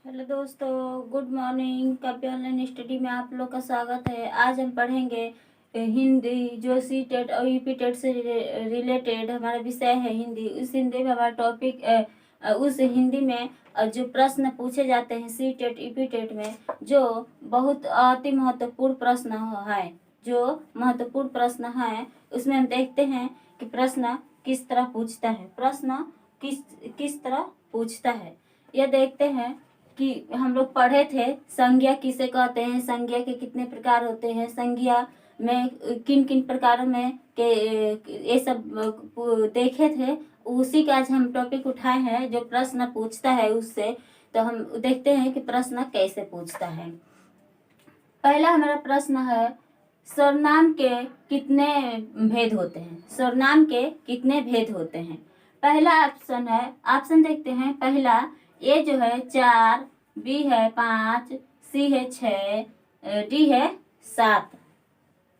Hello दोस्तों, good morning. काव्य online study में आप लोग का स्वागत है। आज हम पढ़ेंगे हिंदी, जो सी टेट और यूपी टेट से रिलेटेड हमारा विषय है हिंदी। उस हिंदी में हमारा टॉपिक उस हिंदी में जो प्रश्न पूछे जाते हैं सी टेट यूपी टेट में, जो बहुत अति महत्वपूर्ण प्रश्न है, जो महत्वपूर्ण प्रश्न है, उसमें हम देखते हैं कि प्रश्न किस तरह पूछता है। प्रश्न किस किस तरह पूछता है यह देखते हैं कि हम लोग पढ़े थे संज्ञा किसे कहते हैं, संज्ञा के कितने प्रकार होते हैं, संज्ञा में किन किन प्रकारों में के ये सब देखे थे। उसी का आज हम टॉपिक उठाए हैं, जो प्रश्न पूछता है उससे। तो हम देखते हैं कि प्रश्न कैसे पूछता है। पहला हमारा प्रश्न है, सर्वनाम के कितने भेद होते हैं। सर्वनाम के कितने भेद होते हैं। पहला ऑप्शन है, ऑप्शन देखते हैं। पहला ए जो है 4, बी है 5, सी है 6, डी है 7।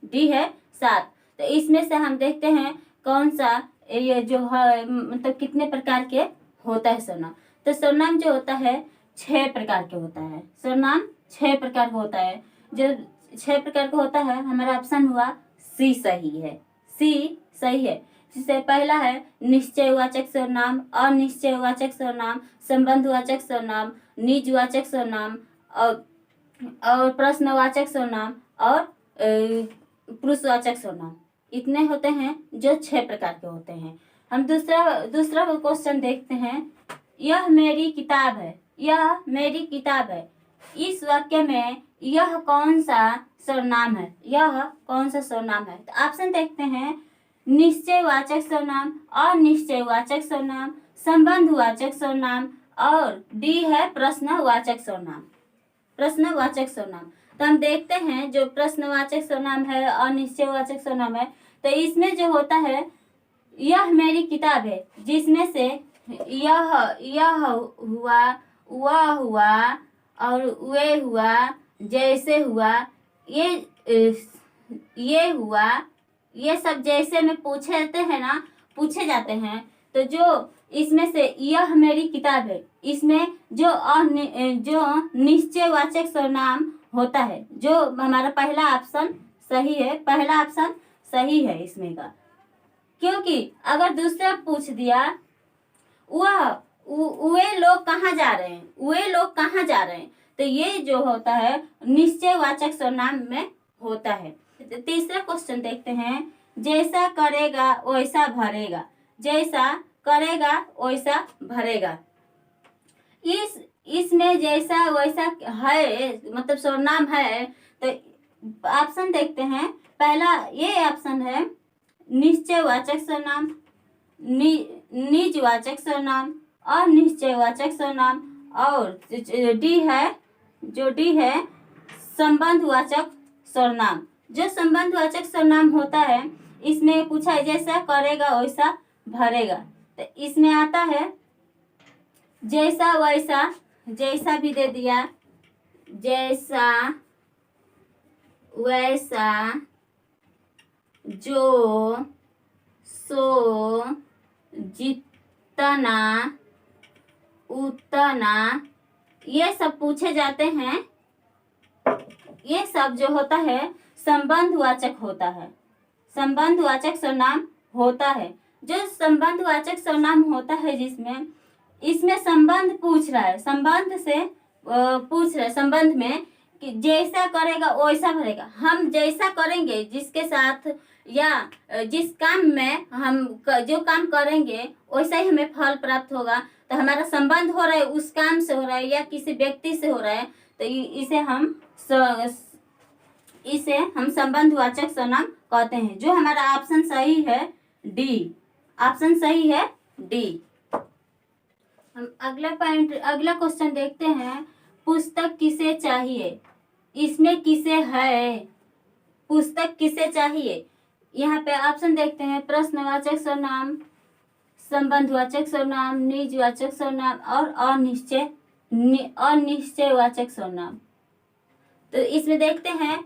डी है 7। तो इसमें से हम देखते हैं कौन सा ये जो है, मतलब कितने प्रकार के होता है सर्वनाम। तो सर्वनाम जो होता है 6 प्रकार के होता है। सर्वनाम 6 प्रकार का होता है। जो 6 प्रकार का होता है, हमारा ऑप्शन हुआ सी सही है। सी सही है। जिससे पहला है निश्चयवाचक सर्वनाम, अनिश्चयवाचक सर्वनाम, संबंधवाचक सर्वनाम, निजवाचक सर्वनाम और प्रश्नवाचक सर्वनाम और पुरुषवाचक सर्वनाम। इतने होते हैं जो 6 प्रकार के होते हैं। हम दूसरा क्वेश्चन देखते हैं। यह मेरी किताब है, यह मेरी किताब है। इस वाक्य में यह कौन सा सर्वनाम है, यह कौन सा सर्वनाम है। तो ऑप्शन देखते हैं। निश्चयवाचक सर्वनाम, अनिश्चयवाचक सर्वनाम, संबंधवाचक सर्वनाम और डी है प्रश्नवाचक सर्वनाम। प्रश्नवाचक सर्वनाम। तो हम देखते हैं जो प्रश्नवाचक सर्वनाम है, अनिश्चयवाचक सर्वनाम है, तो इसमें जो होता है यह मेरी किताब है, जिसमें से यह हुआ, वह हुआ और वे हुआ, जैसे हुआ, ये हुआ, ये सब जैसे में पूछे जाते हैं। तो जो इसमें से यह मेरी किताब है, इसमें जो निश्चयवाचक सर्वनाम होता है, जो हमारा पहला ऑप्शन सही है। पहला ऑप्शन सही है इसमें का। क्योंकि अगर दूसरा पूछ दिया वे लोग कहाँ जा रहे हैं, वे लोग कहाँ जा रहे हैं, तो ये जो होता है निश्चयवाचक सर्वनाम में होता है। तीसरा क्वेश्चन देखते हैं। जैसा करेगा वैसा भरेगा, जैसा करेगा वैसा भरेगा। इसमें जैसा वैसा है, मतलब सर्वनाम है। तो ऑप्शन देखते हैं। पहला ये ऑप्शन है निश्चयवाचक सर्वनाम, निजवाचक सर्वनाम, अनिश्चयवाचक सर्वनाम और डी है, जो डी है संबंधवाचक सर्वनाम। जो संबंधवाचक सर्वनाम होता है, इसमें पूछा है जैसा करेगा वैसा भरेगा। तो इसमें आता है जैसा वैसा, जैसा भी दे दिया, जैसा वैसा, जो, सो, जितना, उतना, ये सब पूछे जाते हैं। ये सब जो होता है संबंधवाचक होता है, संबंधवाचक सर्वनाम होता है। जो संबंधवाचक सर्वनाम होता है, जिसमें इसमें संबंध पूछ रहा है, संबंध से पूछ रहा है, संबंध में कि जैसा करेगा वैसा भरेगा। हम जैसा करेंगे जिसके साथ, या जिस काम में हम जो काम करेंगे वैसा ही हमें फल प्राप्त होगा। तो हमारा संबंध हो रहा है उस काम से हो रहा है या किसी व्यक्ति से हो रहा है, तो इसे हम संबंधवाचक सर्वनाम कहते हैं। जो हमारा ऑप्शन सही है डी, ऑप्शन सही है डी। हम अगला क्वेश्चन देखते हैं। पुस्तक किसे चाहिए, इसमें किसे है, पुस्तक किसे चाहिए। यहाँ पे ऑप्शन देखते हैं। प्रश्नवाचक सर्वनाम, संबंधवाचक सर्वनाम, निजवाचक सर्वनाम और अनिश्चयवाचक सर्वनाम। तो इसमें देखते हैं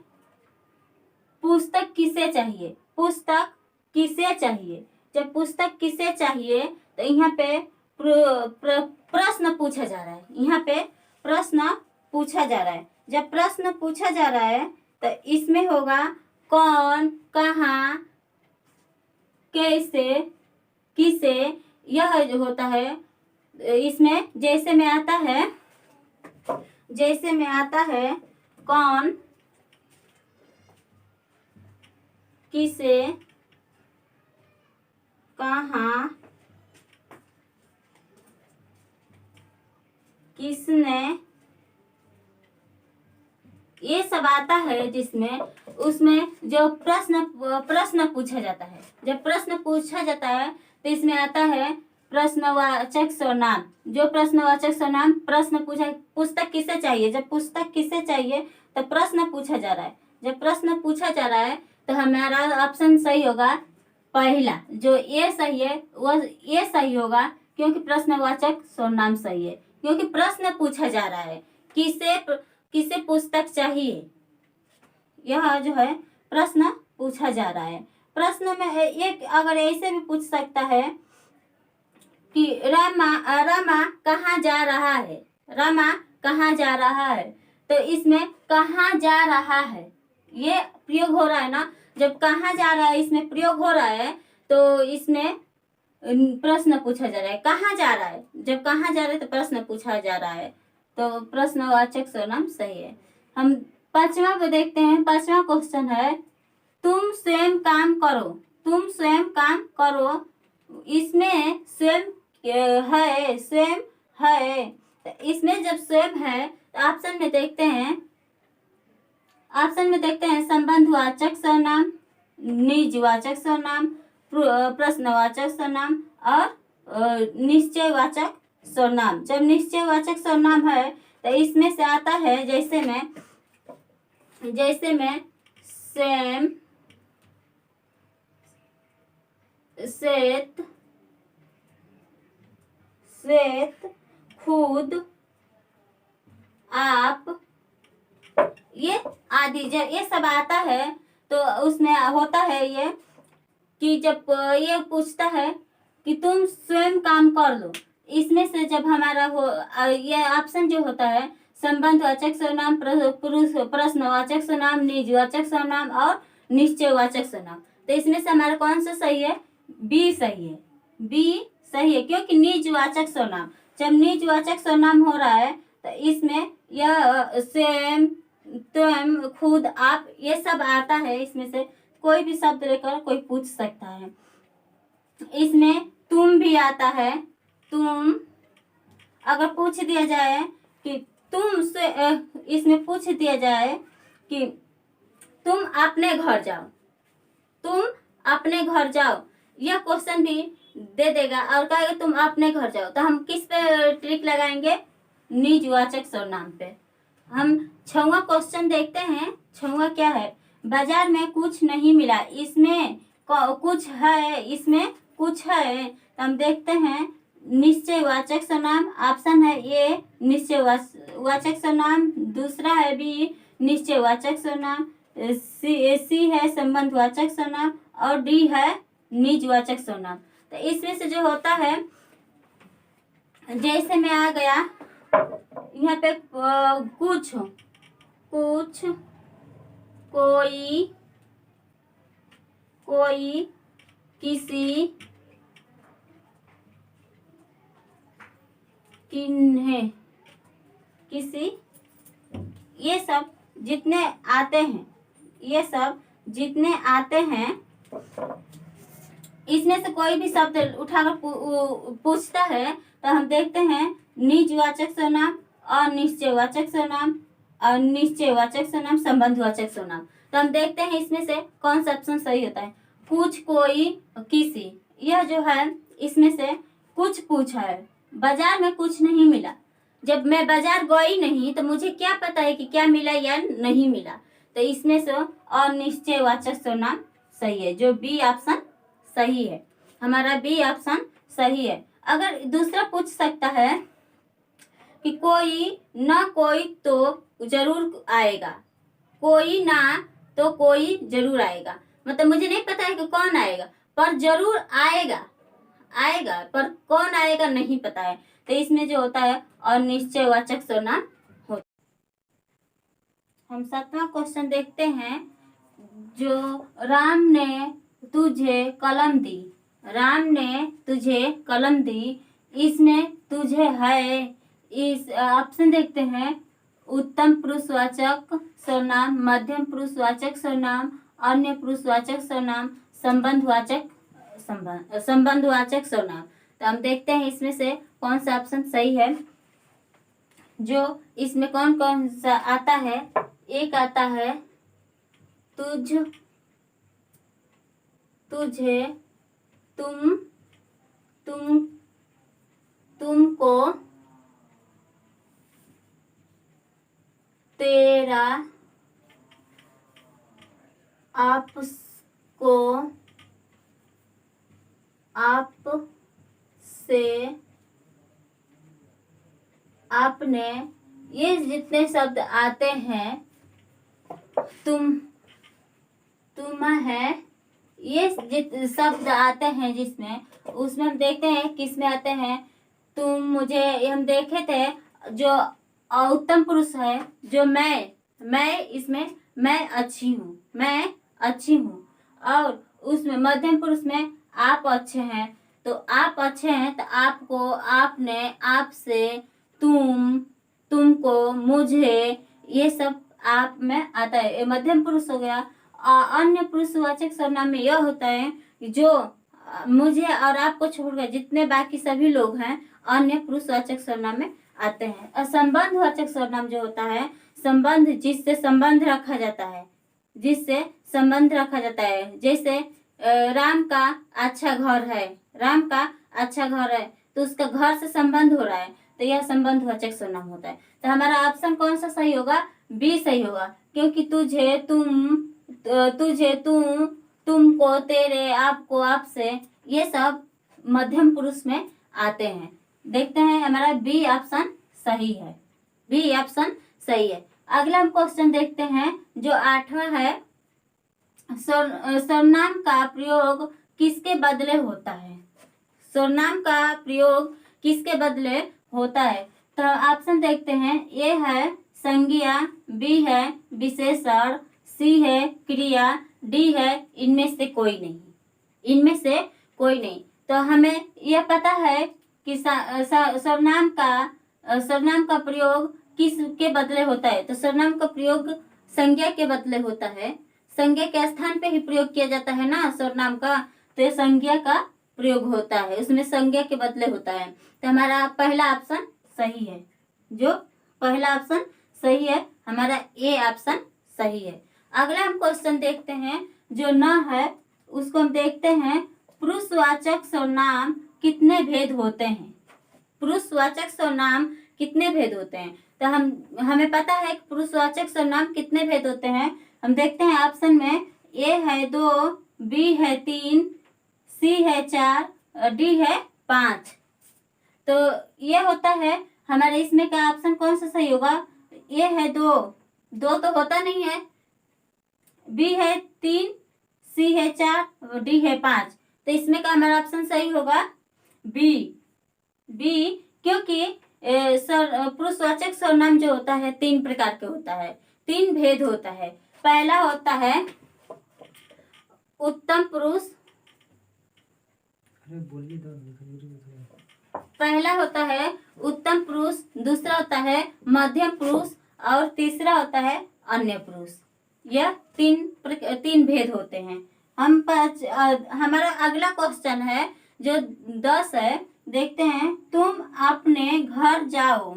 पुस्तक किसे चाहिए, पुस्तक किसे चाहिए। जब पुस्तक किसे चाहिए, तो यहाँ पे प्रश्न पूछा जा रहा है। यहाँ पे प्रश्न पूछा जा रहा है। जब प्रश्न पूछा जा रहा है तो इसमें होगा कौन, कहाँ, कैसे, किसे। यह जो होता है इसमें जैसे में आता है कौन, किसे, कहाँ, किसने, ये सब आता है जिसमें उसमें जो प्रश्न पूछा जाता है। जब प्रश्न पूछा जाता है तो इसमें आता है प्रश्नवाचक सर्वनाम। जो प्रश्नवाचक सर्वनाम प्रश्न पूछा, पुस्तक किसे चाहिए, जब पुस्तक किसे चाहिए तो प्रश्न पूछा जा रहा है। जब प्रश्न पूछा जा रहा है तो हमारा ऑप्शन सही होगा पहला, जो ये सही है वह ये सही होगा, क्योंकि प्रश्नवाचक सर्वनाम सही है, क्योंकि प्रश्न पूछा जा रहा है किसे पुस्तक चाहिए। यह जो है प्रश्न पूछा जा रहा है। प्रश्न में एक अगर ऐसे भी पूछ सकता है कि रमा कहाँ जा रहा है, रमा कहाँ जा रहा है, तो इसमें कहाँ जा रहा है ये प्रयोग हो रहा है ना। जब कहाँ जा रहा है इसमें प्रयोग हो रहा है तो इसमें प्रश्न पूछा जा रहा है। कहाँ जा रहा है, जब कहाँ जा रहा है तो प्रश्न पूछा जा रहा है, तो प्रश्नवाचक सर्वनाम सही है। हम पांचवा को देखते हैं। पांचवा क्वेश्चन है तुम स्वयं काम करो, तुम स्वयं काम करो। इसमें स्वयं है, स्वयं है, तो इसमें जब स्वयं है तो ऑप्शन में देखते हैं संबंधवाचक सर्वनाम, निजवाचक सर्वनाम, प्रश्नवाचक सर्वनाम और निश्चयवाचक सर्वनाम। जब निश्चयवाचक सर्वनाम है तो इसमें से आता है जैसे में सेम, श्वेत, खुद, आप, ये आदि। जब ये सब आता है तो उसमें होता है ये कि जब ये पूछता है कि तुम स्वयं काम कर लो, इसमें से जब हमारा ये ऑप्शन जो होता है संबंधवाचक सर्वनाम, प्रश्नवाचक सर्वनाम, निजवाचक सर्वनाम और निश्चयवाचक सर्वनाम, तो इसमें से हमारा कौन सा सही है, बी सही है। बी सही है, क्योंकि निजवाचक सर्वनाम, जब निजवाचक सर्वनाम हो रहा है तो इसमें यह स्वयं, तुम, खुद, आप, ये सब आता है। इसमें से कोई भी शब्द लेकर कोई पूछ सकता है। इसमें तुम भी आता है। तुम अगर पूछ दिया जाए कि तुम से, इसमें पूछ दिया जाए कि तुम अपने घर जाओ, तुम अपने घर जाओ, यह क्वेश्चन भी दे देगा और कहेगा तुम अपने घर जाओ, तो हम किस पे ट्रिक लगाएंगे, निजवाचक सर्वनाम पे। हम छठवां क्वेश्चन देखते हैं। छठवां क्या है, बाजार में कुछ नहीं मिला, इसमें कुछ है, इसमें कुछ है, तो हम देखते हैं निश्चयवाचक सर्वनाम। ऑप्शन है ए निश्चयवाचक सर्वनाम, दूसरा है बी निश्चयवाचक सर्वनाम, सी है संबंधवाचक सर्वनाम और डी है निजवाचक सर्वनाम। तो इसमें से जो होता है, जैसे में आ गया यहाँ पे कुछ, कोई, किसी, किन्हें, किसी, ये सब जितने आते हैं, ये सब जितने आते हैं, इसमें से कोई भी शब्द उठाकर पूछता है तो हम देखते हैं निजवाचक सर्वनाम और निश्चयवाचक सर्वनाम और निश्चयवाचक सर्वनाम, संबंधवाचक सर्वनाम। तो हम देखते हैं इसमें से कौन सा ऑप्शन सही होता है। कुछ, कोई, किसी, यह जो है इसमें से कुछ पूछा है, बाजार में कुछ नहीं मिला। जब मैं बाजार गई नहीं तो मुझे क्या पता है कि क्या मिला या नहीं मिला, तो इसमें से अनिश्चयवाचक सर्वनाम सही है, जो बी ऑप्शन सही है। हमारा बी ऑप्शन सही है। अगर दूसरा पूछ सकता है कि कोई ना कोई तो जरूर आएगा, कोई ना तो कोई जरूर आएगा, मतलब मुझे नहीं पता है कि कौन आएगा पर जरूर आएगा, पर कौन आएगा नहीं पता है, तो इसमें जो होता है अनिश्चयवाचक सर्वनाम हम 7वां क्वेश्चन देखते हैं। जो राम ने तुझे कलम दी, राम ने तुझे कलम दी, इसमें तुझे है, इस ऑप्शन देखते हैं। उत्तम पुरुषवाचक सर्वनाम, मध्यम पुरुषवाचक सर्वनाम, अन्य पुरुषवाचक सर्वनाम, संबंधवाचक सर्वनाम। तो हम देखते हैं इसमें से कौन सा ऑप्शन सही है। जो इसमें कौन कौन सा आता है, एक आता है तुझ, तुझे, तुम, तुमको, तेरा, आपको, आपसे, आपने, ये जितने शब्द आते हैं, तुम है, ये शब्द आते हैं जिसमें, उसमें हम देखते हैं किसमें आते हैं। तुम, मुझे, हम देखे थे। जो उत्तम पुरुष है, जो मैं इसमें मैं अच्छी हूँ, मैं अच्छी हूँ। और उसमें मध्यम पुरुष में आप अच्छे हैं, तो आप अच्छे हैं, तो आपको, आपने, आपसे, तुम, तुमको, मुझे, ये सब आप में आता है, ये मध्यम पुरुष हो गया। अन्य पुरुषवाचक सर्वनाम में यह होता है कि जो मुझे और आपको छोड़कर जितने बाकी सभी लोग हैं, अन्य पुरुषवाचक सर्वनाम में आते हैं। असंबंधवाचक सर्वनाम जो होता है, संबंध, जिससे संबंध रखा जाता है, जिससे संबंध रखा जाता है। जैसे राम का अच्छा घर है, राम का अच्छा घर है, तो उसका घर से संबंध हो रहा है, तो यह संबंधवाचक सर्वनाम होता है। तो हमारा ऑप्शन कौन सा सही होगा, बी सही होगा, क्योंकि तुझे, तुम, तुमको, तेरे, आपको, आपसे, ये सब मध्यम पुरुष में आते हैं। देखते हैं हमारा बी ऑप्शन सही है, बी ऑप्शन सही है। अगला हम क्वेश्चन देखते हैं, जो 8वां है। सर्वनाम का प्रयोग किसके बदले होता है, सर्वनाम का प्रयोग किसके बदले होता है। तो ऑप्शन देखते हैं। ए है संज्ञा, बी है विशेषण, सी है क्रिया, डी है इनमें से कोई नहीं, इनमें से कोई नहीं। तो हमें यह पता है कि सर्वनाम का प्रयोग किसके बदले होता है। तो सर्वनाम का प्रयोग संज्ञा के बदले होता है, संज्ञा के स्थान पे ही प्रयोग किया जाता है ना सर्वनाम का, तो ये संज्ञा का प्रयोग होता है, उसमें संज्ञा के बदले होता है। तो हमारा पहला ऑप्शन सही है, जो पहला ऑप्शन सही है, हमारा ए ऑप्शन सही है। अगला हम क्वेश्चन देखते हैं, जो न है उसको हम देखते हैं। पुरुषवाचक सर्वनाम कितने भेद होते हैं, पुरुषवाचक सर्वनाम कितने भेद होते हैं। तो हमें पता है कि पुरुषवाचक सर्वनाम कितने भेद होते हैं। हम देखते हैं ऑप्शन में, ए है 2, बी है 3, सी है 4, डी है 5। तो ये होता है हमारे, इसमें का ऑप्शन कौन सा सही होगा। ए है 2 तो होता नहीं है, बी है 3, सी है 4, डी है 5। तो इसमें का हमारा ऑप्शन सही होगा बी, क्योंकि पुरुषवाचक सर्वनाम जो होता है 3 प्रकार के होता है, 3 भेद होता है। पहला होता है उत्तम पुरुष, पहला होता है उत्तम पुरुष, दूसरा होता है मध्यम पुरुष, और तीसरा होता है अन्य पुरुष। यह 3 भेद होते हैं। हमारा अगला क्वेश्चन है, जो 10 है, देखते हैं। तुम अपने घर जाओ,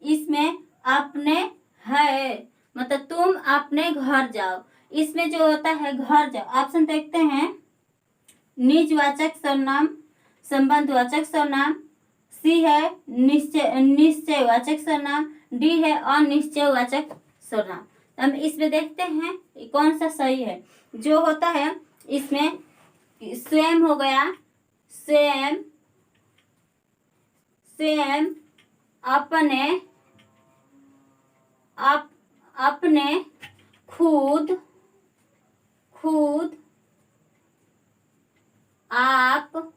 इसमें अपने है, मतलब तुम अपने घर जाओ, इसमें जो होता है घर जाओ। ऑप्शन देखते हैं। निजवाचक सर्वनाम, संबंधवाचक सर्वनाम, सी है निश्चयवाचक सर्वनाम, डी है अनिश्चयवाचक सर्वनाम। हम इसमें देखते हैं कौन सा सही है। जो होता है इसमें स्वयं हो गया, स्वयं, अपने, अपने, खुद, आप,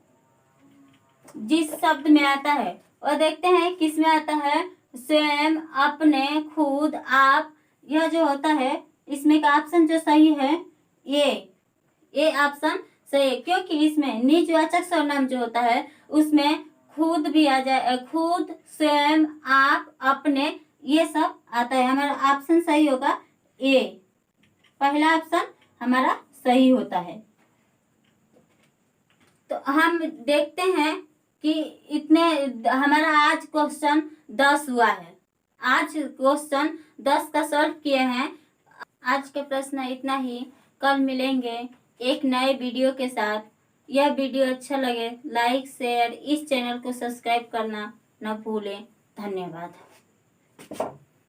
जिस शब्द में आता है, और देखते हैं किस में आता है। स्वयं, अपने, खुद, आप, यह जो होता है इसमें का ऑप्शन जो सही है ये ऑप्शन सही है, क्योंकि इसमें निजवाचक सर्वनाम जो होता है उसमें खुद भी आ जाए, खुद, स्वयं, आप, अपने, ये सब आता है। हमारा ऑप्शन सही होगा ए, पहला ऑप्शन हमारा सही होता है। तो हम देखते हैं कि इतने हमारा आज क्वेश्चन 10 हुआ है। आज क्वेश्चन 10 का सॉल्व किए हैं। आज के प्रश्न इतना ही। कल मिलेंगे एक नए वीडियो के साथ। यह वीडियो अच्छा लगे लाइक शेयर, इस चैनल को सब्सक्राइब करना न भूलें। धन्यवाद।